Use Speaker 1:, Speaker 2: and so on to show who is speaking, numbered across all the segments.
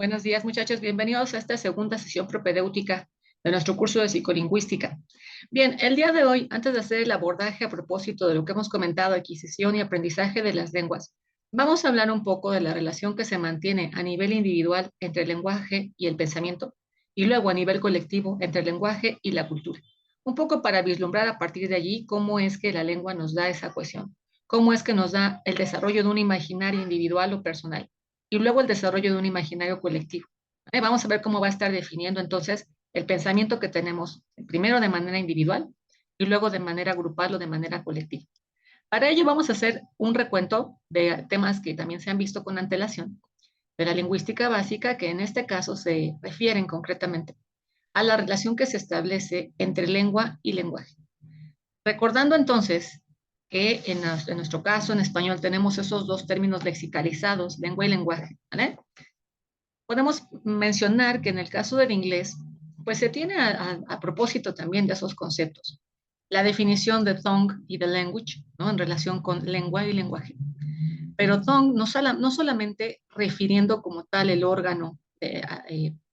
Speaker 1: Buenos días, muchachos. Bienvenidos a esta segunda sesión propedéutica de nuestro curso de psicolingüística. Bien, el día de hoy, antes de hacer el abordaje a propósito de lo que hemos comentado, adquisición y aprendizaje de las lenguas, vamos a hablar un poco de la relación que se mantiene a nivel individual entre el lenguaje y el pensamiento, y luego a nivel colectivo entre el lenguaje y la cultura. Un poco para vislumbrar a partir de allí cómo es que la lengua nos da esa cohesión, cómo es que nos da el desarrollo de un imaginario individual o personal y luego el desarrollo de un imaginario colectivo. Vamos a ver cómo va a estar definiendo entonces el pensamiento que tenemos, primero de manera individual y luego de manera grupal o de manera colectiva. Para ello vamos a hacer un recuento de temas que también se han visto con antelación de la lingüística básica, que en este caso se refieren concretamente a la relación que se establece entre lengua y lenguaje. Recordando entonces que en nuestro caso en español tenemos esos dos términos lexicalizados, lengua y lenguaje, ¿vale? Podemos mencionar que en el caso del inglés, pues se tiene a propósito también de esos conceptos. La definición de tongue y de language, ¿no? En relación con lengua y lenguaje. Pero tongue no solamente refiriendo como tal el órgano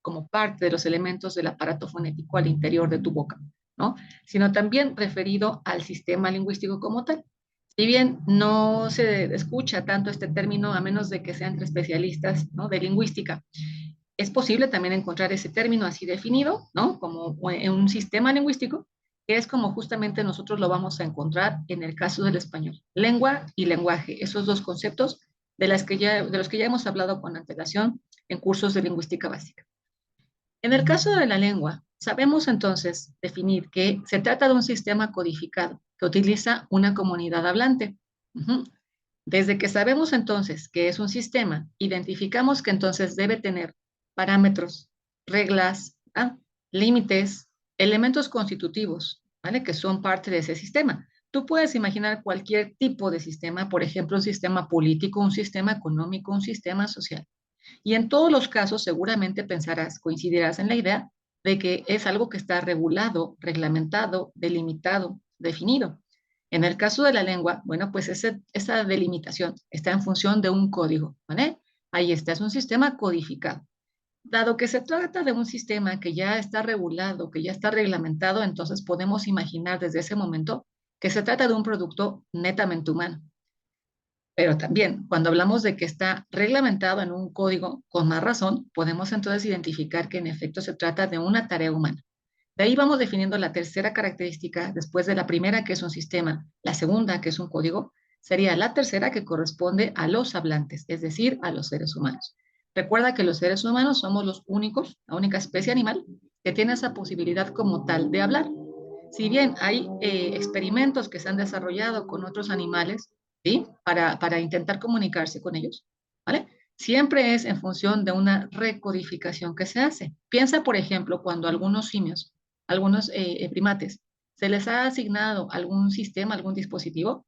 Speaker 1: como parte de los elementos del aparato fonético al interior de tu boca, ¿no? Sino también referido al sistema lingüístico como tal. Si bien no se escucha tanto este término, a menos de que sean entre especialistas, ¿no? De lingüística, es posible también encontrar ese término así definido, ¿no? Como en un sistema lingüístico, que es como justamente nosotros lo vamos a encontrar en el caso del español. Lengua y lenguaje, esos dos conceptos de los que ya hemos hablado con antelación en cursos de lingüística básica. En el caso de la lengua, sabemos entonces definir que se trata de un sistema codificado que utiliza una comunidad hablante. Uh-huh. Desde que sabemos entonces que es un sistema, identificamos que entonces debe tener parámetros, reglas, límites, elementos constitutivos, ¿vale? Que son parte de ese sistema. Tú puedes imaginar cualquier tipo de sistema, por ejemplo, un sistema político, un sistema económico, un sistema social. Y en todos los casos seguramente pensarás, coincidirás en la idea de que es algo que está regulado, reglamentado, delimitado, definido. En el caso de la lengua, bueno, pues esa delimitación está en función de un código, ¿vale? Ahí está, es un sistema codificado. Dado que se trata de un sistema que ya está regulado, que ya está reglamentado, entonces podemos imaginar desde ese momento que se trata de un producto netamente humano. Pero también, cuando hablamos de que está reglamentado en un código, con más razón, podemos entonces identificar que en efecto se trata de una tarea humana. De ahí vamos definiendo la tercera característica, después de la primera, que es un sistema, la segunda, que es un código, sería la tercera que corresponde a los hablantes, es decir, a los seres humanos. Recuerda que los seres humanos somos los únicos, la única especie animal que tiene esa posibilidad como tal de hablar. Si bien hay experimentos que se han desarrollado con otros animales, ¿sí? Para intentar comunicarse con ellos, ¿vale? Siempre es en función de una recodificación que se hace. Piensa, por ejemplo, cuando algunos simios, algunos primates, se les ha asignado algún sistema, algún dispositivo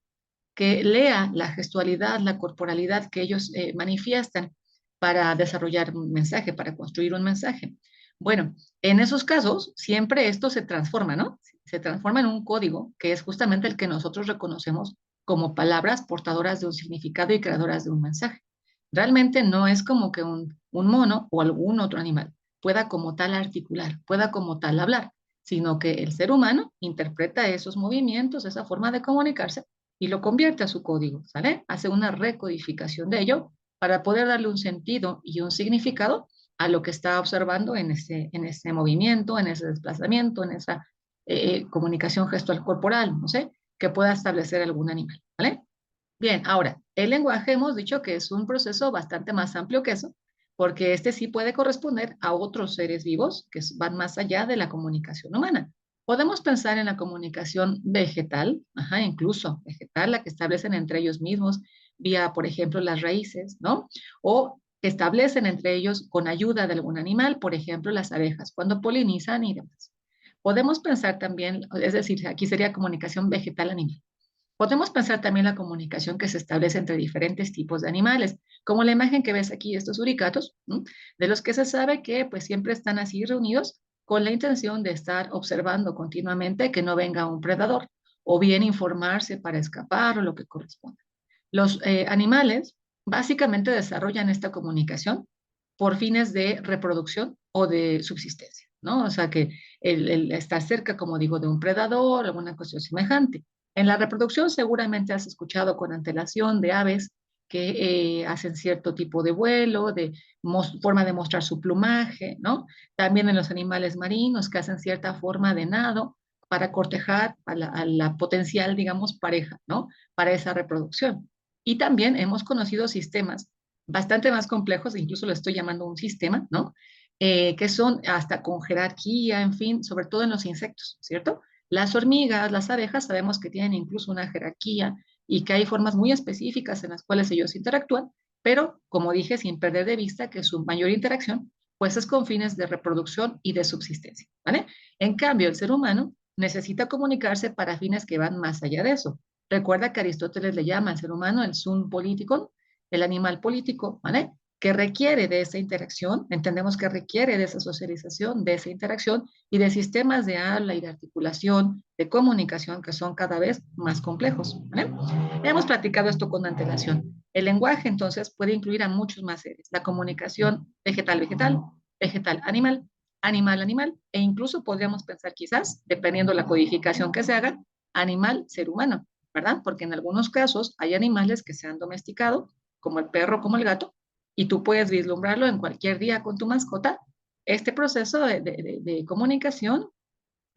Speaker 1: que lea la gestualidad, la corporalidad que ellos manifiestan para desarrollar un mensaje, para construir un mensaje. Bueno, en esos casos, siempre esto se transforma, ¿no? Se transforma en un código que es justamente el que nosotros reconocemos como palabras portadoras de un significado y creadoras de un mensaje. Realmente no es como que un mono o algún otro animal pueda como tal articular, pueda como tal hablar, sino que el ser humano interpreta esos movimientos, esa forma de comunicarse y lo convierte a su código, ¿sale? Hace una recodificación de ello para poder darle un sentido y un significado a lo que está observando en ese movimiento, en ese desplazamiento, en esa comunicación gestual corporal, no sé, que pueda establecer algún animal, ¿vale? Bien, ahora, el lenguaje hemos dicho que es un proceso bastante más amplio que eso, porque este sí puede corresponder a otros seres vivos que van más allá de la comunicación humana. Podemos pensar en la comunicación vegetal, ajá, incluso vegetal, la que establecen entre ellos mismos vía, por ejemplo, las raíces, ¿no? O que establecen entre ellos con ayuda de algún animal, por ejemplo, las abejas, cuando polinizan y demás. Podemos pensar también, es decir, aquí sería comunicación vegetal-animal. Podemos pensar también la comunicación que se establece entre diferentes tipos de animales, como la imagen que ves aquí de estos uricatos, ¿no? De los que se sabe que pues siempre están así reunidos con la intención de estar observando continuamente que no venga un predador o bien informarse para escapar o lo que corresponda. Los animales básicamente desarrollan esta comunicación por fines de reproducción o de subsistencia, ¿no? O sea que el estar cerca, como digo, de un predador, alguna cuestión semejante. En la reproducción seguramente has escuchado con antelación de aves que hacen cierto tipo de vuelo, de forma de mostrar su plumaje, ¿no? También en los animales marinos que hacen cierta forma de nado para cortejar a la potencial, digamos, pareja, ¿no? Para esa reproducción. Y también hemos conocido sistemas bastante más complejos, incluso lo estoy llamando un sistema, ¿no? Que son hasta con jerarquía, en fin, sobre todo en los insectos, ¿cierto? Las hormigas, las abejas, sabemos que tienen incluso una jerarquía y que hay formas muy específicas en las cuales ellos interactúan, pero como dije, sin perder de vista que su mayor interacción pues es con fines de reproducción y de subsistencia, ¿vale? En cambio, el ser humano necesita comunicarse para fines que van más allá de eso. Recuerda que Aristóteles le llama al ser humano el sum politikon, el animal político, ¿vale? Que requiere de esa interacción, entendemos que requiere de esa socialización, de esa interacción y de sistemas de habla y de articulación, de comunicación que son cada vez más complejos, ¿vale? Hemos platicado esto con antelación. El lenguaje entonces puede incluir a muchos más seres, la comunicación vegetal-vegetal, vegetal-animal, animal-animal, e incluso podríamos pensar quizás, dependiendo la codificación que se haga, animal-ser humano, ¿verdad? Porque en algunos casos hay animales que se han domesticado, como el perro, como el gato, y tú puedes vislumbrarlo en cualquier día con tu mascota, este proceso de comunicación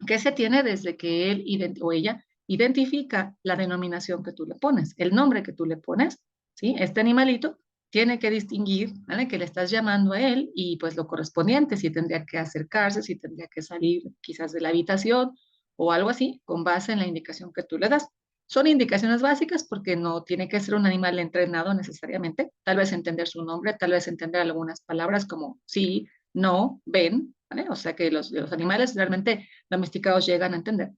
Speaker 1: que se tiene desde que él o ella identifica la denominación que tú le pones, el nombre que tú le pones, ¿sí? Este animalito tiene que distinguir, ¿vale? Que le estás llamando a él y pues lo correspondiente, si tendría que acercarse, si tendría que salir quizás de la habitación o algo así, con base en la indicación que tú le das. Son indicaciones básicas porque no tiene que ser un animal entrenado necesariamente, tal vez entender su nombre, tal vez entender algunas palabras como sí, no, ven, ¿vale? O sea que los animales realmente domesticados llegan a entender.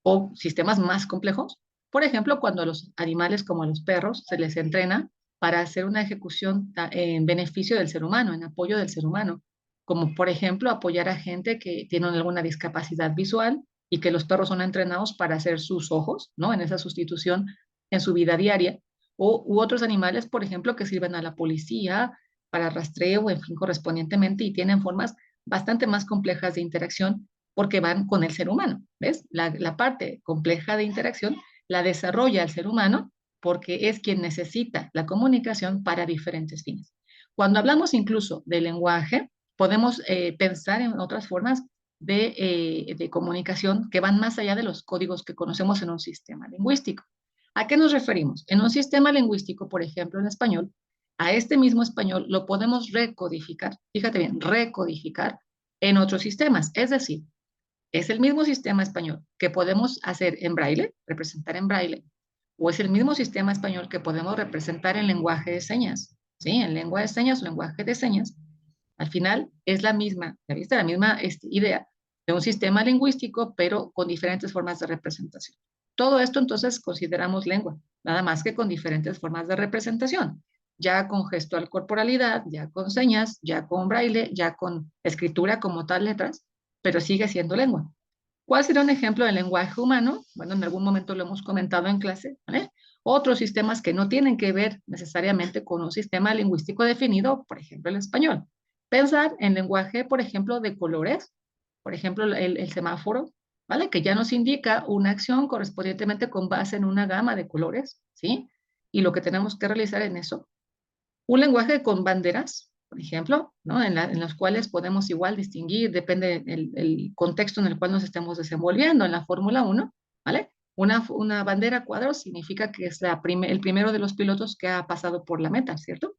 Speaker 1: O sistemas más complejos, por ejemplo, cuando a los animales como a los perros se les entrena para hacer una ejecución en beneficio del ser humano, en apoyo del ser humano, como por ejemplo apoyar a gente que tiene alguna discapacidad visual y que los perros son entrenados para hacer sus ojos, ¿no? En esa sustitución en su vida diaria. U otros animales, por ejemplo, que sirven a la policía para rastreo, en fin, correspondientemente, y tienen formas bastante más complejas de interacción porque van con el ser humano, ¿ves? La parte compleja de interacción la desarrolla el ser humano porque es quien necesita la comunicación para diferentes fines. Cuando hablamos incluso de lenguaje, podemos pensar en otras formas de comunicación que van más allá de los códigos que conocemos en un sistema lingüístico. ¿A qué nos referimos? En un sistema lingüístico, por ejemplo, en español, a este mismo español lo podemos recodificar, fíjate bien, recodificar en otros sistemas. Es decir, es el mismo sistema español que podemos hacer en braille, representar en braille, o es el mismo sistema español que podemos representar en lenguaje de señas, ¿sí? En lengua de señas o lenguaje de señas. Al final es la misma, ¿ya viste? La misma idea de un sistema lingüístico, pero con diferentes formas de representación. Todo esto entonces consideramos lengua, nada más que con diferentes formas de representación, ya con gestual corporalidad, ya con señas, ya con braille, ya con escritura como tal letras, pero sigue siendo lengua. ¿Cuál sería un ejemplo de lenguaje humano? Bueno, en algún momento lo hemos comentado en clase, ¿vale? Otros sistemas que no tienen que ver necesariamente con un sistema lingüístico definido, por ejemplo, el español. Pensar en lenguaje, por ejemplo, de colores, por ejemplo, el semáforo, ¿vale? Que ya nos indica una acción correspondientemente con base en una gama de colores, ¿sí? Y lo que tenemos que realizar en eso. Un lenguaje con banderas, por ejemplo, ¿no? En los cuales podemos igual distinguir, depende el contexto en el cual nos estemos desenvolviendo. En la Fórmula 1, ¿vale? Una bandera cuadro significa que es el primero de los pilotos que ha pasado por la meta, ¿cierto?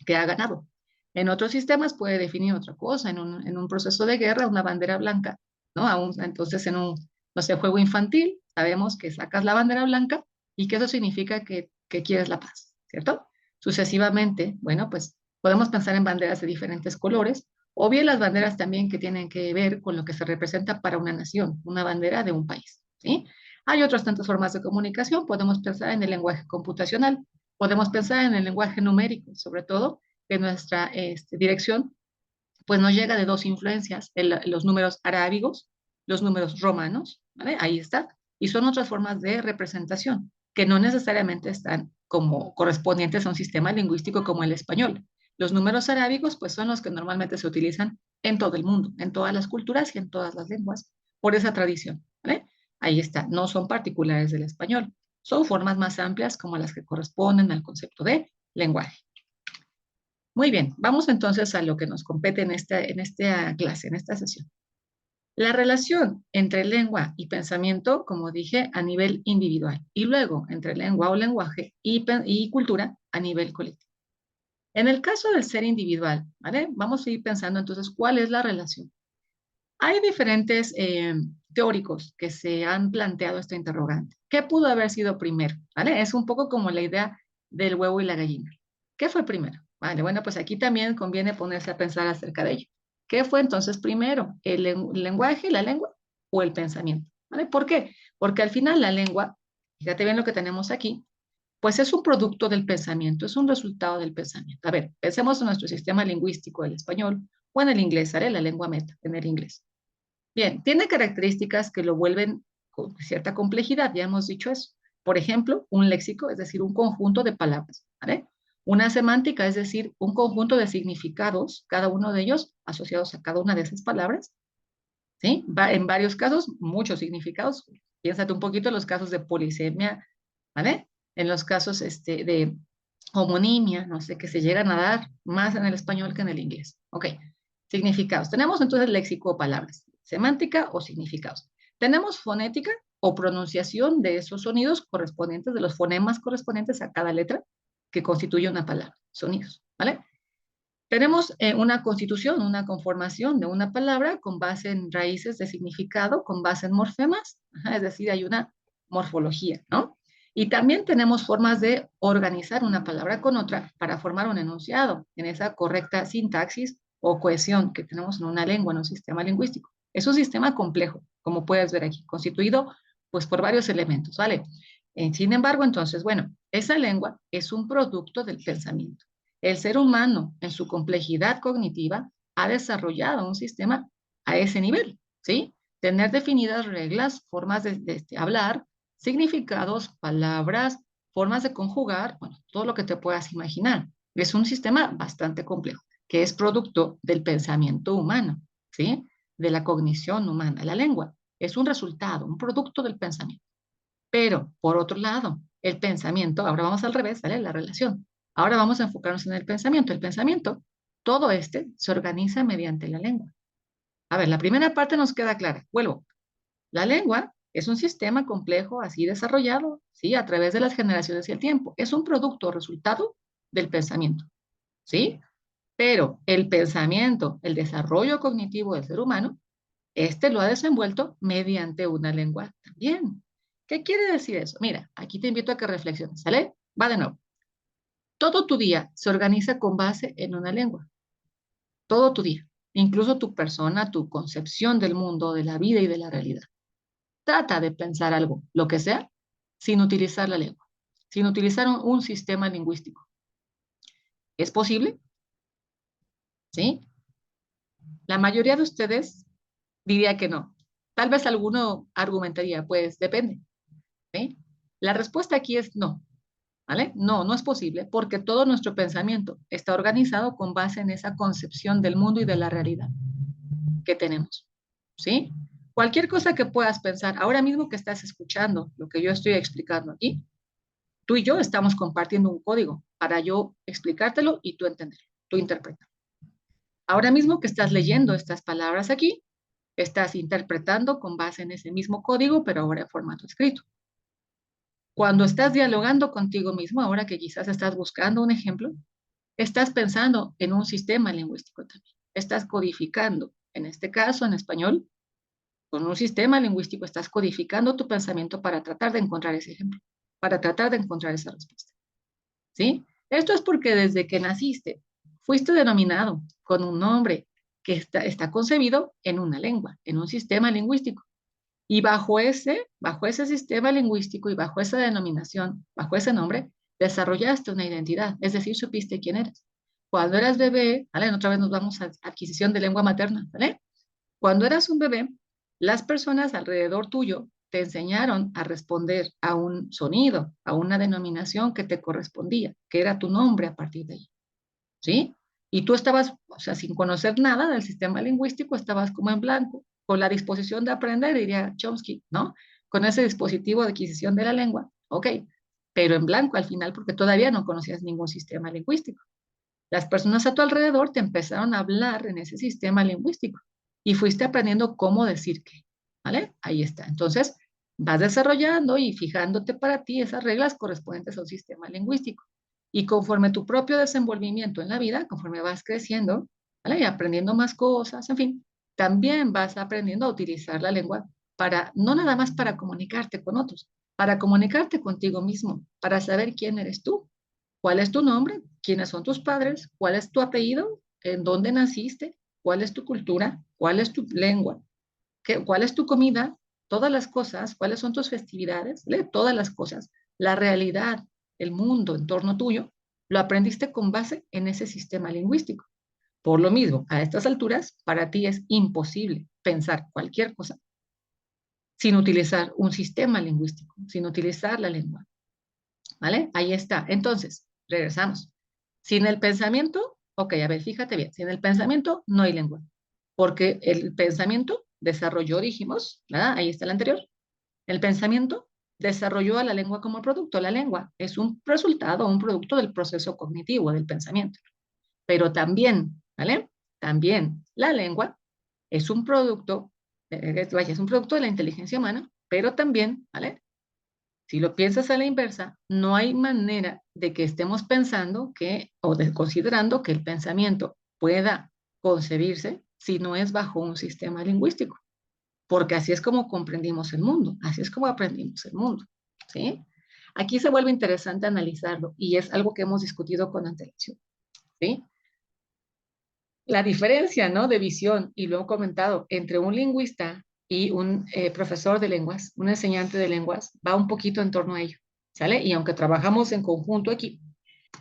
Speaker 1: Que ha ganado. En otros sistemas puede definir otra cosa, en un proceso de guerra, una bandera blanca, ¿no? Entonces, en un, no sé, juego infantil, sabemos que sacas la bandera blanca y que eso significa que quieres la paz, ¿cierto? Sucesivamente, bueno, pues podemos pensar en banderas de diferentes colores, o bien las banderas también que tienen que ver con lo que se representa para una nación, una bandera de un país, ¿sí? Hay otras tantas formas de comunicación, podemos pensar en el lenguaje computacional, podemos pensar en el lenguaje numérico, sobre todo que nuestra dirección pues nos llega de dos influencias, los números arábigos, los números romanos, ¿vale? Ahí está. Y son otras formas de representación que no necesariamente están como correspondientes a un sistema lingüístico como el español. Los números arábigos, pues son los que normalmente se utilizan en todo el mundo, en todas las culturas y en todas las lenguas, por esa tradición, ¿vale? Ahí está, no son particulares del español, son formas más amplias como las que corresponden al concepto de lenguaje. Muy bien, vamos entonces a lo que nos compete en esta clase, en esta sesión. La relación entre lengua y pensamiento, como dije, a nivel individual, y luego entre lengua o lenguaje y cultura a nivel colectivo. En el caso del ser individual, ¿vale? Vamos a ir pensando entonces cuál es la relación. Hay diferentes teóricos que se han planteado esta interrogante. ¿Qué pudo haber sido primero? ¿Vale? Es un poco como la idea del huevo y la gallina. ¿Qué fue primero? Vale, bueno, pues aquí también conviene ponerse a pensar acerca de ello. ¿Qué fue entonces primero? ¿El lenguaje, la lengua o el pensamiento? ¿Vale? ¿Por qué? Porque al final la lengua, fíjate bien lo que tenemos aquí, pues es un producto del pensamiento, es un resultado del pensamiento. A ver, pensemos en nuestro sistema lingüístico, el español o en el inglés, ¿vale? La lengua meta, en el inglés. Bien, tiene características que lo vuelven con cierta complejidad, ya hemos dicho eso. Por ejemplo, un léxico, es decir, un conjunto de palabras, ¿vale? Una semántica, es decir, un conjunto de significados, cada uno de ellos asociados a cada una de esas palabras, ¿sí? Va, en varios casos, muchos significados. Piénsate un poquito en los casos de polisemia, ¿vale? En los casos de homonimia, no sé, que se llegan a dar más en el español que en el inglés. Ok, significados. Tenemos entonces léxico o palabras, semántica o significados. Tenemos fonética o pronunciación de esos sonidos correspondientes, de los fonemas correspondientes a cada letra que constituye una palabra, sonidos, ¿vale? Tenemos una constitución, una conformación de una palabra con base en raíces de significado, con base en morfemas, ajá, es decir, hay una morfología, ¿no? Y también tenemos formas de organizar una palabra con otra para formar un enunciado en esa correcta sintaxis o cohesión que tenemos en una lengua, en un sistema lingüístico. Es un sistema complejo, como puedes ver aquí, constituido pues por varios elementos, ¿vale? Sin embargo, entonces, bueno, esa lengua es un producto del pensamiento. El ser humano, en su complejidad cognitiva, ha desarrollado un sistema a ese nivel, ¿sí? Tener definidas reglas, formas de hablar, significados, palabras, formas de conjugar, bueno, todo lo que te puedas imaginar. Es un sistema bastante complejo, que es producto del pensamiento humano, ¿sí? De la cognición humana. La lengua es un resultado, un producto del pensamiento. Pero, por otro lado, el pensamiento, ahora vamos al revés, ¿vale? La relación. Ahora vamos a enfocarnos en el pensamiento. El pensamiento, todo este se organiza mediante la lengua. A ver, la primera parte nos queda clara. Vuelvo. La lengua es un sistema complejo así desarrollado, ¿sí? A través de las generaciones y el tiempo. Es un producto o resultado del pensamiento, ¿sí? Pero el pensamiento, el desarrollo cognitivo del ser humano, este lo ha desenvuelto mediante una lengua también. ¿Qué quiere decir eso? Mira, aquí te invito a que reflexiones, ¿sale? Va de nuevo. Todo tu día se organiza con base en una lengua. Todo tu día. Incluso tu persona, tu concepción del mundo, de la vida y de la realidad. Trata de pensar algo, lo que sea, sin utilizar la lengua, sin utilizar un sistema lingüístico. ¿Es posible? ¿Sí? La mayoría de ustedes diría que no. Tal vez alguno argumentaría, pues depende. ¿Sí? La respuesta aquí es no. ¿Vale? No, no es posible porque todo nuestro pensamiento está organizado con base en esa concepción del mundo y de la realidad que tenemos, ¿sí? Cualquier cosa que puedas pensar, ahora mismo que estás escuchando lo que yo estoy explicando aquí, tú y yo estamos compartiendo un código para yo explicártelo y tú entenderlo, tú interpretar. Ahora mismo que estás leyendo estas palabras aquí, estás interpretando con base en ese mismo código, pero ahora en formato escrito. Cuando estás dialogando contigo mismo, ahora que quizás estás buscando un ejemplo, estás pensando en un sistema lingüístico también. Estás codificando, en este caso en español, con un sistema lingüístico estás codificando tu pensamiento para tratar de encontrar ese ejemplo, para tratar de encontrar esa respuesta. ¿Sí? Esto es porque desde que naciste fuiste denominado con un nombre que está concebido en una lengua, en un sistema lingüístico. Y bajo ese sistema lingüístico y bajo esa denominación, bajo ese nombre, desarrollaste una identidad, es decir, supiste quién eres. Cuando eras bebé, ¿vale? Otra vez nos vamos a adquisición de lengua materna, ¿vale? Cuando eras un bebé, las personas alrededor tuyo te enseñaron a responder a un sonido, a una denominación que te correspondía, que era tu nombre a partir de ahí, ¿sí? Y tú estabas, o sea, sin conocer nada del sistema lingüístico, estabas como en blanco, con la disposición de aprender, diría Chomsky, ¿no? Con ese dispositivo de adquisición de la lengua, ok, pero en blanco al final porque todavía no conocías ningún sistema lingüístico. Las personas a tu alrededor te empezaron a hablar en ese sistema lingüístico y fuiste aprendiendo cómo decir qué, ¿vale? Ahí está. Entonces, vas desarrollando y fijándote para ti esas reglas correspondientes a un sistema lingüístico. Y conforme tu propio desenvolvimiento en la vida, conforme vas creciendo, ¿vale? Y aprendiendo más cosas, en fin, también vas aprendiendo a utilizar la lengua para, no nada más para comunicarte con otros, para comunicarte contigo mismo, para saber quién eres tú. ¿Cuál es tu nombre? ¿Quiénes son tus padres? ¿Cuál es tu apellido? ¿En dónde naciste? ¿Cuál es tu cultura? ¿Cuál es tu lengua? ¿Cuál es tu comida? Todas las cosas. ¿Cuáles son tus festividades? Lee todas las cosas. La realidad, el mundo en torno tuyo, lo aprendiste con base en ese sistema lingüístico. Por lo mismo, a estas alturas, para ti es imposible pensar cualquier cosa sin utilizar un sistema lingüístico, sin utilizar la lengua. ¿Vale? Ahí está. Entonces, regresamos. Sin el pensamiento, ok, a ver, fíjate bien, sin el pensamiento no hay lengua, porque el pensamiento desarrolló, dijimos, ¿verdad? Ahí está el anterior. El pensamiento desarrolló a la lengua como producto. La lengua es un resultado, un producto del proceso cognitivo, del pensamiento. Pero también, ¿vale? También la lengua es un producto, vaya, es un producto de la inteligencia humana, pero también, ¿vale? Si lo piensas a la inversa, no hay manera de que estemos pensando que, o considerando que el pensamiento pueda concebirse si no es bajo un sistema lingüístico, porque así es como comprendimos el mundo, así es como aprendimos el mundo, ¿sí? Aquí se vuelve interesante analizarlo y es algo que hemos discutido con antelación, ¿sí? La diferencia, ¿no? De visión, y lo he comentado, entre un lingüista y un profesor de lenguas, un enseñante de lenguas, va un poquito en torno a ello, ¿sale? Y aunque trabajamos en conjunto aquí,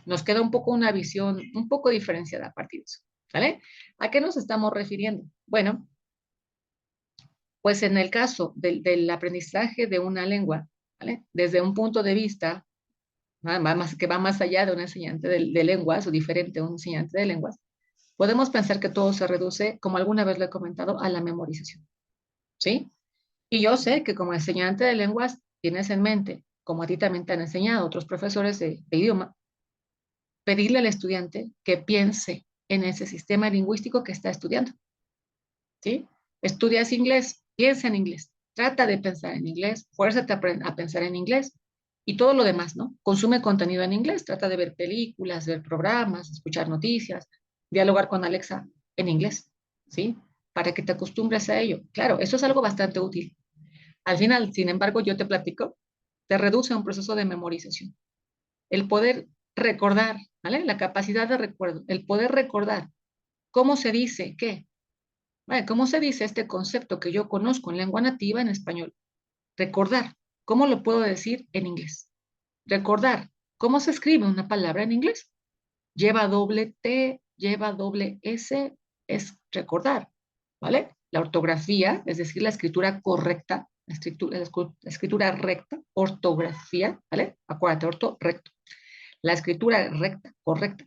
Speaker 1: nos queda un poco una visión un poco diferenciada a partir de eso, ¿sale? ¿A qué nos estamos refiriendo? Bueno, pues en el caso del aprendizaje de una lengua, ¿vale? Desde un punto de vista que va más allá de un enseñante de lenguas o diferente a un enseñante de lenguas, podemos pensar que todo se reduce, como alguna vez lo he comentado, a la memorización, ¿sí? Y yo sé que como enseñante de lenguas tienes en mente, como a ti también te han enseñado otros profesores de idioma, pedirle al estudiante que piense en ese sistema lingüístico que está estudiando, ¿sí? Estudias inglés, piensa en inglés, trata de pensar en inglés, fuérzate a pensar en inglés y todo lo demás, ¿no? Consume contenido en inglés, trata de ver películas, ver programas, escuchar noticias, dialogar con Alexa en inglés, ¿sí? Para que te acostumbres a ello. Claro, eso es algo bastante útil. Al final, sin embargo, yo te platico, te reduce a un proceso de memorización. El poder recordar, ¿vale? La capacidad de recuerdo, el poder recordar cómo se dice qué, ¿vale? ¿Cómo se dice este concepto que yo conozco en lengua nativa en español? Recordar, ¿cómo lo puedo decir en inglés? Recordar, ¿cómo se escribe una palabra en inglés? Lleva doble T, lleva doble S, es recordar, ¿vale? La ortografía, es decir, la escritura correcta, la escritura recta, ortografía, ¿vale? Acuérdate, recto. La escritura recta, correcta,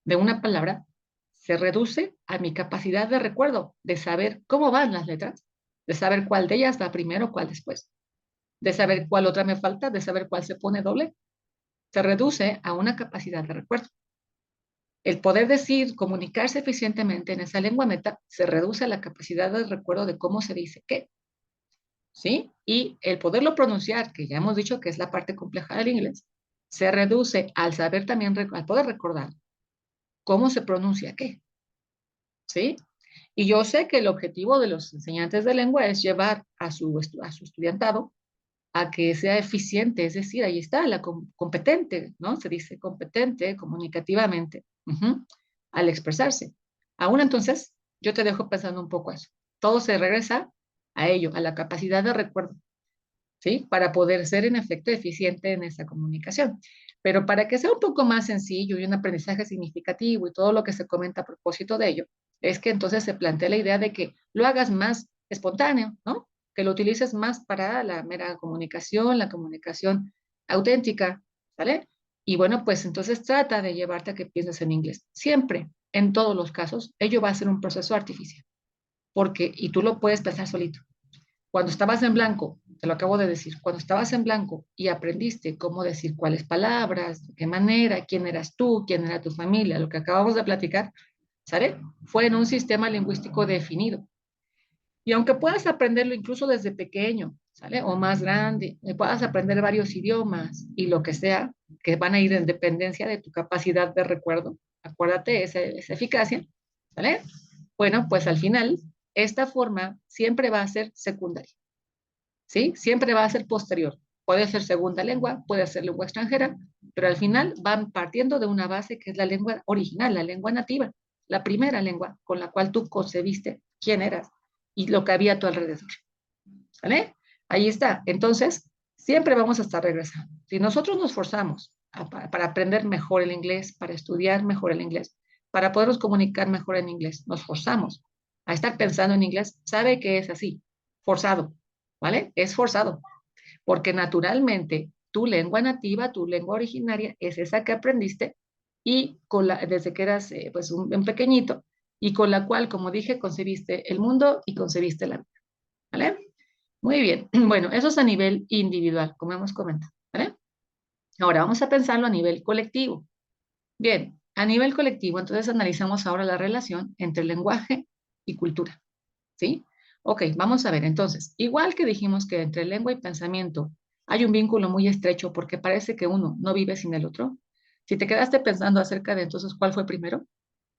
Speaker 1: de una palabra se reduce a mi capacidad de recuerdo, de saber cómo van las letras, de saber cuál de ellas va primero, cuál después, de saber cuál otra me falta, de saber cuál se pone doble. Se reduce a una capacidad de recuerdo. El poder decir, comunicarse eficientemente en esa lengua meta, se reduce a la capacidad de recuerdo de cómo se dice qué, ¿sí? Y el poderlo pronunciar, que ya hemos dicho que es la parte compleja del inglés, se reduce al saber también, al poder recordar cómo se pronuncia qué, ¿sí? Y yo sé que el objetivo de los enseñantes de lengua es llevar a su estudiantado a que sea eficiente, es decir, ahí está, competente, ¿no? Se dice competente comunicativamente, al expresarse. Aún entonces, yo te dejo pensando un poco eso. Todo se regresa a ello, a la capacidad de recuerdo, ¿sí? Para poder ser en efecto eficiente en esa comunicación. Pero para que sea un poco más sencillo y un aprendizaje significativo y todo lo que se comenta a propósito de ello, es que entonces se plantea la idea de que lo hagas más espontáneo, ¿no? Que lo utilices más para la mera comunicación, la comunicación auténtica, ¿vale? Y bueno, pues entonces trata de llevarte a que pienses en inglés. Siempre, en todos los casos, ello va a ser un proceso artificial, porque, y tú lo puedes pensar solito. Cuando estabas en blanco, te lo acabo de decir, cuando estabas en blanco y aprendiste cómo decir cuáles palabras, de qué manera, quién eras tú, quién era tu familia, lo que acabamos de platicar, ¿sale? Fue en un sistema lingüístico definido. Y aunque puedas aprenderlo incluso desde pequeño, ¿sale? O más grande, puedas aprender varios idiomas y lo que sea, que van a ir en dependencia de tu capacidad de recuerdo, acuérdate, esa eficacia, ¿sale? Bueno, pues al final, esta forma siempre va a ser secundaria, ¿sí? Siempre va a ser posterior. Puede ser segunda lengua, puede ser lengua extranjera, pero al final van partiendo de una base que es la lengua original, la lengua nativa, la primera lengua con la cual tú concebiste quién eras y lo que había a tu alrededor. ¿Vale? Ahí está. Entonces, siempre vamos a estar regresando. Si nosotros nos forzamos para aprender mejor el inglés, para estudiar mejor el inglés, para podernos comunicar mejor en inglés, nos forzamos a estar pensando en inglés, sabe que es así, forzado, ¿vale? Es forzado, porque naturalmente tu lengua nativa, tu lengua originaria es esa que aprendiste y desde que eras pues un pequeñito y con la cual, como dije, concebiste el mundo y concebiste la vida, ¿vale? Muy bien. Bueno, eso es a nivel individual, como hemos comentado, ¿vale? Ahora vamos a pensarlo a nivel colectivo. Bien, a nivel colectivo, entonces analizamos ahora la relación entre lenguaje y cultura, ¿sí? Ok, vamos a ver, entonces, igual que dijimos que entre lengua y pensamiento hay un vínculo muy estrecho porque parece que uno no vive sin el otro. Si te quedaste pensando acerca de entonces cuál fue primero,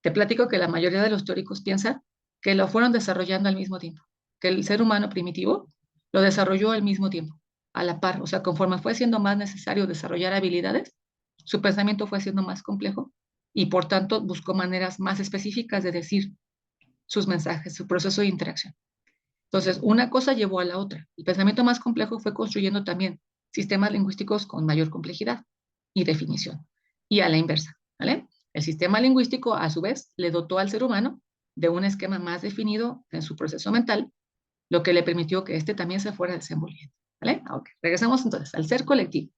Speaker 1: te platico que la mayoría de los teóricos piensan que lo fueron desarrollando al mismo tiempo, que el ser humano primitivo lo desarrolló al mismo tiempo, a la par, o sea, conforme fue siendo más necesario desarrollar habilidades, su pensamiento fue siendo más complejo y por tanto buscó maneras más específicas de decir sus mensajes, su proceso de interacción. Entonces, una cosa llevó a la otra. El pensamiento más complejo fue construyendo también sistemas lingüísticos con mayor complejidad y definición. Y a la inversa, ¿vale? El sistema lingüístico, a su vez, le dotó al ser humano de un esquema más definido en su proceso mental, lo que le permitió que éste también se fuera desenvolviendo, ¿vale? Ok, regresamos entonces al ser colectivo.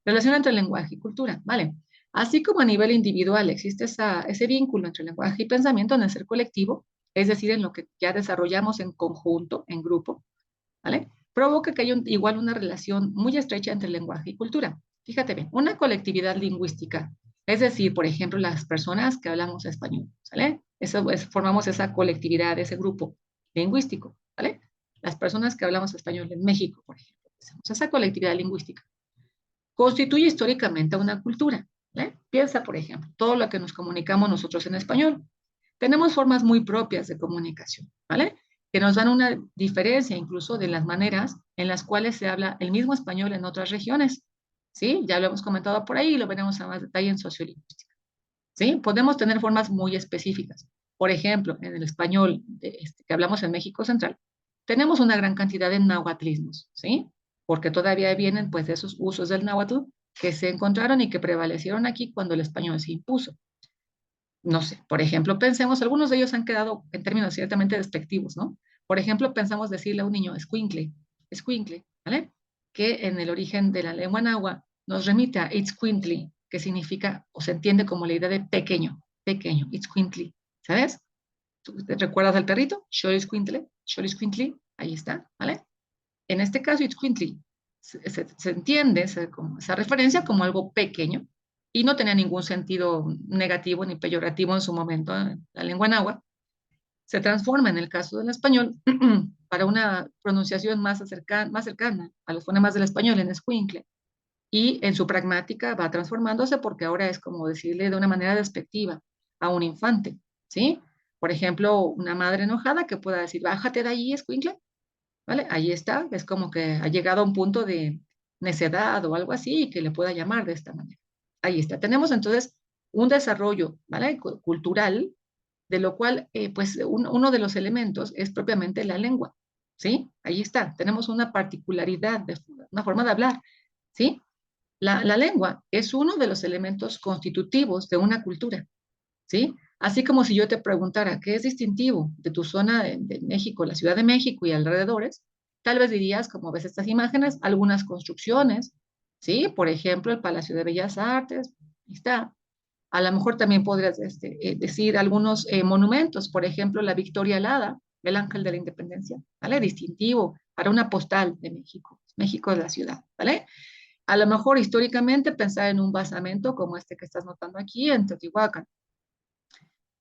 Speaker 1: Relación entre lenguaje y cultura, ¿vale? Así como a nivel individual existe ese vínculo entre lenguaje y pensamiento en el ser colectivo, es decir, en lo que ya desarrollamos en conjunto, en grupo, ¿vale? Provoca que haya igual una relación muy estrecha entre lenguaje y cultura. Fíjate bien, una colectividad lingüística, es decir, por ejemplo, las personas que hablamos español, ¿vale? Eso formamos esa colectividad, ese grupo lingüístico, ¿vale? Las personas que hablamos español en México, por ejemplo, esa colectividad lingüística constituye históricamente una cultura, ¿vale? Piensa, por ejemplo, todo lo que nos comunicamos nosotros en español. Tenemos formas muy propias de comunicación, ¿vale? Que nos dan una diferencia incluso de las maneras en las cuales se habla el mismo español en otras regiones, ¿sí? Ya lo hemos comentado por ahí y lo veremos a más detalle en sociolingüística, ¿sí? Podemos tener formas muy específicas. Por ejemplo, en el español que hablamos en México Central, tenemos una gran cantidad de nahuatlismos, ¿sí? Porque todavía vienen pues de esos usos del náhuatl que se encontraron y que prevalecieron aquí cuando el español se impuso. No sé, por ejemplo, pensemos, algunos de ellos han quedado en términos ciertamente despectivos, ¿no? Por ejemplo, pensamos decirle a un niño escuincle, ¿vale? Que en el origen de la lengua náhuatl nos remite a itzcuintli, que significa o se entiende como la idea de pequeño, itzcuintli, ¿sabes? ¿Tú te recuerdas al perrito? Xoliscuintli, ahí está, ¿vale? En este caso, itzcuintli se entiende esa referencia como algo pequeño y no tenía ningún sentido negativo ni peyorativo en su momento. La lengua náhuatl se transforma en el caso del español para una pronunciación más cercana a los fonemas del español en escuincle y en su pragmática va transformándose porque ahora es como decirle de una manera despectiva a un infante, ¿sí? Por ejemplo, una madre enojada que pueda decir, bájate de allí, escuincle, ¿vale? Ahí está, es como que ha llegado a un punto de necedad o algo así y que le pueda llamar de esta manera. Ahí está. Tenemos entonces un desarrollo, ¿vale? Cultural, de lo cual, pues, uno de los elementos es propiamente la lengua, ¿sí? Ahí está. Tenemos una particularidad, una forma de hablar, ¿sí? La lengua es uno de los elementos constitutivos de una cultura, ¿sí? Así como si yo te preguntara qué es distintivo de tu zona de México, la Ciudad de México y alrededores, tal vez dirías, como ves estas imágenes, algunas construcciones, ¿sí? Por ejemplo, el Palacio de Bellas Artes, ahí está. A lo mejor también podrías decir algunos monumentos, por ejemplo, la Victoria Alada, el Ángel de la Independencia, ¿vale? Distintivo para una postal de México. México es la ciudad, ¿vale? A lo mejor históricamente pensar en un basamento como este que estás notando aquí en Teotihuacán,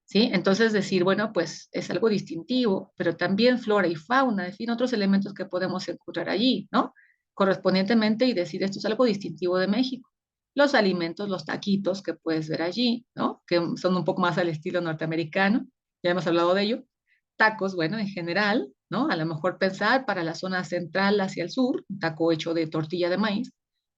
Speaker 1: ¿sí? Entonces decir, bueno, pues es algo distintivo, pero también flora y fauna, en fin, otros elementos que podemos encontrar allí, ¿no? Correspondientemente y decir, esto es algo distintivo de México. Los alimentos, los taquitos que puedes ver allí, ¿no? Que son un poco más al estilo norteamericano, ya hemos hablado de ello. Tacos, bueno, en general, ¿no? A lo mejor pensar para la zona central hacia el sur, un taco hecho de tortilla de maíz,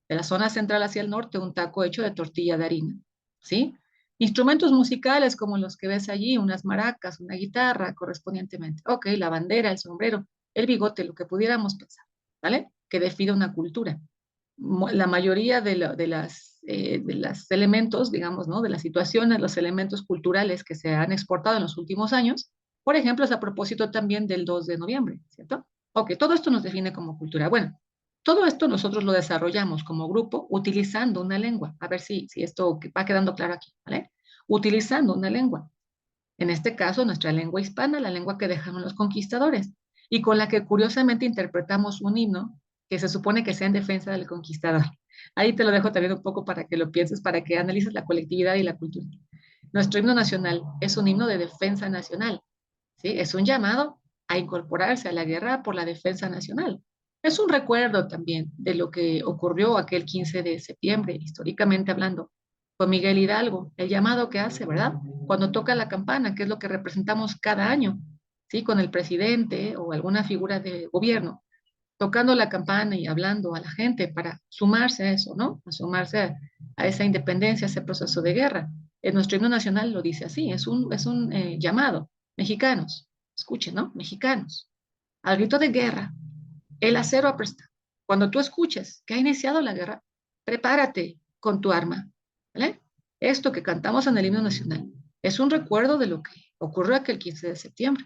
Speaker 1: de la zona central hacia el norte, un taco hecho de tortilla de harina, ¿sí? Instrumentos musicales como los que ves allí, unas maracas, una guitarra correspondientemente. Ok, la bandera, el sombrero, el bigote, lo que pudiéramos pensar, ¿vale? Que define una cultura. La mayoría de los elementos, digamos, ¿no? De las situaciones, los elementos culturales que se han exportado en los últimos años, por ejemplo, es a propósito también del 2 de noviembre, ¿cierto? Ok, todo esto nos define como cultura. Bueno, todo esto nosotros lo desarrollamos como grupo utilizando una lengua. A ver si esto va quedando claro aquí, ¿vale? Utilizando una lengua. En este caso, nuestra lengua hispana, la lengua que dejaron los conquistadores, y con la que curiosamente interpretamos un himno que se supone que sea en defensa del conquistador. Ahí te lo dejo también un poco para que lo pienses, para que analices la colectividad y la cultura. Nuestro himno nacional es un himno de defensa nacional, ¿sí? Es un llamado a incorporarse a la guerra por la defensa nacional. Es un recuerdo también de lo que ocurrió aquel 15 de septiembre, históricamente hablando, con Miguel Hidalgo, el llamado que hace, ¿verdad? Cuando toca la campana, que es lo que representamos cada año, ¿sí? Con el presidente o alguna figura de gobierno, tocando la campana y hablando a la gente para sumarse a eso, ¿no? A sumarse a esa independencia, a ese proceso de guerra. En nuestro himno nacional lo dice así, es un llamado. Mexicanos, escuchen, ¿no? Mexicanos, al grito de guerra, el acero apresta. Cuando tú escuches que ha iniciado la guerra, prepárate con tu arma, ¿vale? Esto que cantamos en el himno nacional es un recuerdo de lo que ocurrió aquel 15 de septiembre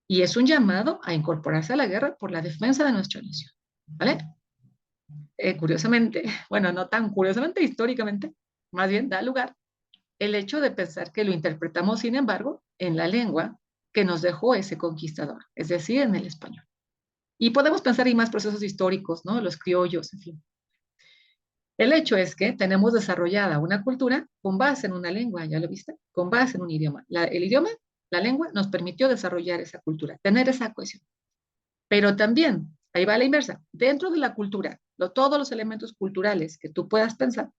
Speaker 1: y es un llamado a incorporarse a la guerra por la defensa de nuestra nación, ¿vale? Curiosamente, bueno, no tan curiosamente, históricamente, más bien da lugar el hecho de pensar que lo interpretamos, sin embargo, en la lengua que nos dejó ese conquistador, es decir, en el español. Y podemos pensar en más procesos históricos, ¿no? Los criollos, en fin. El hecho es que tenemos desarrollada una cultura con base en una lengua, ¿ya lo viste? Con base en un idioma. El idioma, la lengua, nos permitió desarrollar esa cultura, tener esa cohesión. Pero también, ahí va la inversa, dentro de la cultura, todos los elementos culturales que tú puedas pensar,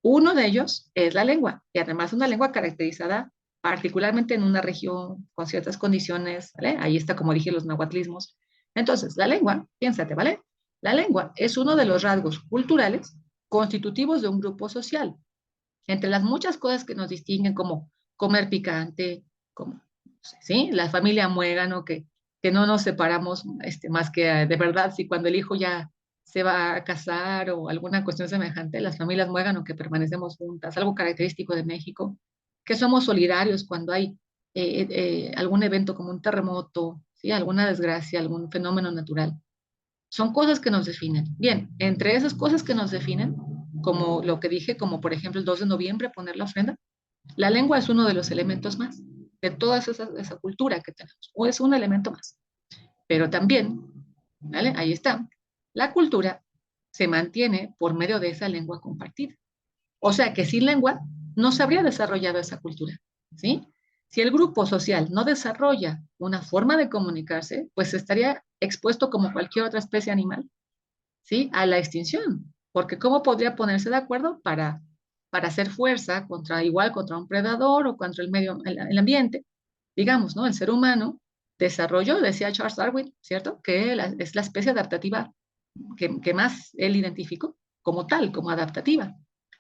Speaker 1: uno de ellos es la lengua, y además una lengua caracterizada particularmente en una región con ciertas condiciones, ¿vale? Ahí está, como dije, los nahuatlismos. Entonces, la lengua, piénsate, ¿vale? La lengua es uno de los rasgos culturales constitutivos de un grupo social. Entre las muchas cosas que nos distinguen, como comer picante, como, no sé, ¿sí? La familia muégano, que no nos separamos más que de verdad, si cuando el hijo ya se va a casar o alguna cuestión semejante, las familias muégano que permanecemos juntas, algo característico de México, que somos solidarios cuando hay algún evento como un terremoto, ¿sí? Alguna desgracia, algún fenómeno natural. Son cosas que nos definen. Bien, entre esas cosas que nos definen, como lo que dije, como por ejemplo el 2 de noviembre, poner la ofrenda, la lengua es uno de los elementos más de toda esa cultura que tenemos, o es un elemento más. Pero también, ¿vale? Ahí está, la cultura se mantiene por medio de esa lengua compartida. O sea que sin lengua no se habría desarrollado esa cultura, ¿sí? Si el grupo social no desarrolla una forma de comunicarse, pues estaría expuesto como cualquier otra especie animal, ¿sí? A la extinción. Porque ¿cómo podría ponerse de acuerdo para hacer fuerza contra igual contra un predador o contra el ambiente? Digamos, ¿no? El ser humano desarrolló, decía Charles Darwin, ¿cierto? Que es la especie adaptativa que más él identificó como tal, como adaptativa,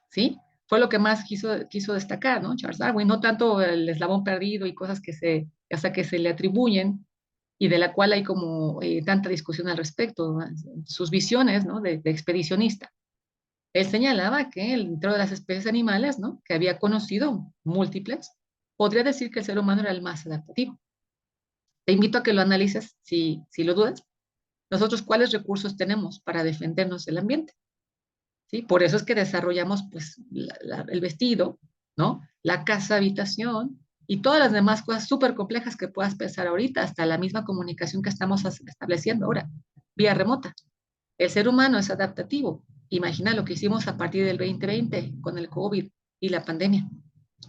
Speaker 1: ¿sí? Fue lo que más quiso destacar, ¿no? Charles Darwin, no tanto el eslabón perdido y cosas hasta que se le atribuyen y de la cual hay como tanta discusión al respecto, ¿no? Sus visiones, ¿no? De expedicionista. Él señalaba que dentro de las especies animales, ¿no? Que había conocido múltiples, podría decir que el ser humano era el más adaptativo. Te invito a que lo analices si lo dudas. Nosotros, ¿cuáles recursos tenemos para defendernos del ambiente? ¿Sí? Por eso es que desarrollamos pues, el vestido, ¿no? La casa habitación y todas las demás cosas súper complejas que puedas pensar ahorita, hasta la misma comunicación que estamos estableciendo ahora, vía remota. El ser humano es adaptativo. Imagina lo que hicimos a partir del 2020 con el COVID y la pandemia.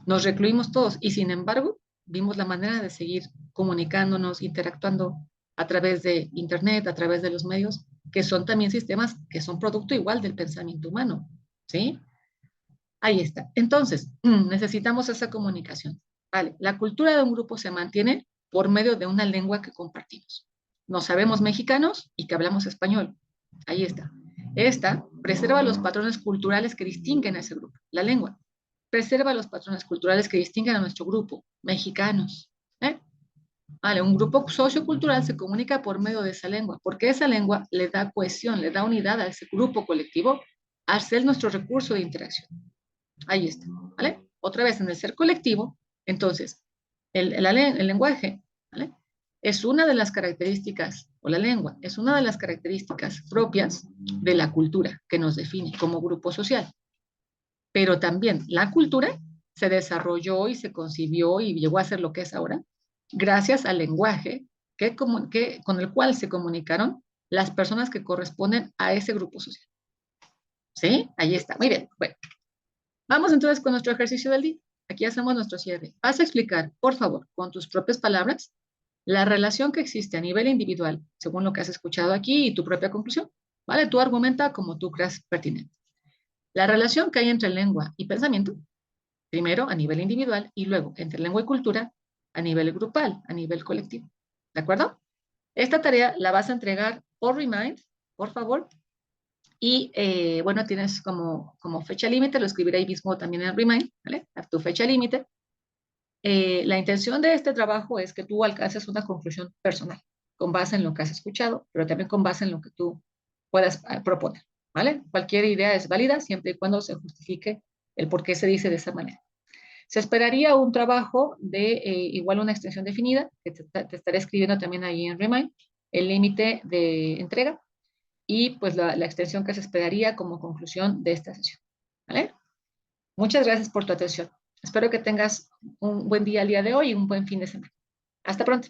Speaker 1: Nos recluimos todos y sin embargo vimos la manera de seguir comunicándonos, interactuando a través de Internet, a través de los medios, que son también sistemas que son producto igual del pensamiento humano. ¿Sí? Ahí está. Entonces, necesitamos esa comunicación. Vale, la cultura de un grupo se mantiene por medio de una lengua que compartimos. Nos sabemos mexicanos y que hablamos español. Ahí está. Esta preserva los patrones culturales que distinguen a ese grupo, la lengua. Preserva los patrones culturales que distinguen a nuestro grupo, mexicanos. ¿Eh? Vale, un grupo sociocultural se comunica por medio de esa lengua, porque esa lengua le da cohesión, le da unidad a ese grupo colectivo, al ser nuestro recurso de interacción. Ahí está, ¿vale? Otra vez en el ser colectivo, entonces, el lenguaje, ¿vale? Es una de las características, o la lengua, es una de las características propias de la cultura que nos define como grupo social. Pero también la cultura se desarrolló y se concibió y llegó a ser lo que es ahora, gracias al lenguaje con el cual se comunicaron las personas que corresponden a ese grupo social. ¿Sí? Ahí está. Muy bien. Bueno, vamos entonces con nuestro ejercicio del día. Aquí hacemos nuestro cierre. Vas a explicar, por favor, con tus propias palabras, la relación que existe a nivel individual, según lo que has escuchado aquí y tu propia conclusión. ¿Vale? Tú argumenta como tú creas pertinente. La relación que hay entre lengua y pensamiento, primero a nivel individual y luego entre lengua y cultura a nivel grupal, a nivel colectivo. ¿De acuerdo? Esta tarea la vas a entregar por Remind, por favor, y bueno, tienes como fecha límite, lo escribiré ahí mismo también en el Remind, ¿vale? A tu fecha límite. La intención de este trabajo es que tú alcances una conclusión personal, con base en lo que has escuchado, pero también con base en lo que tú puedas proponer, ¿vale? Cualquier idea es válida siempre y cuando se justifique el por qué se dice de esa manera. Se esperaría un trabajo de igual una extensión definida, que te estaré escribiendo también ahí en Remind, el límite de entrega y pues la extensión que se esperaría como conclusión de esta sesión. ¿Vale? Muchas gracias por tu atención. Espero que tengas un buen día el día de hoy y un buen fin de semana. Hasta pronto.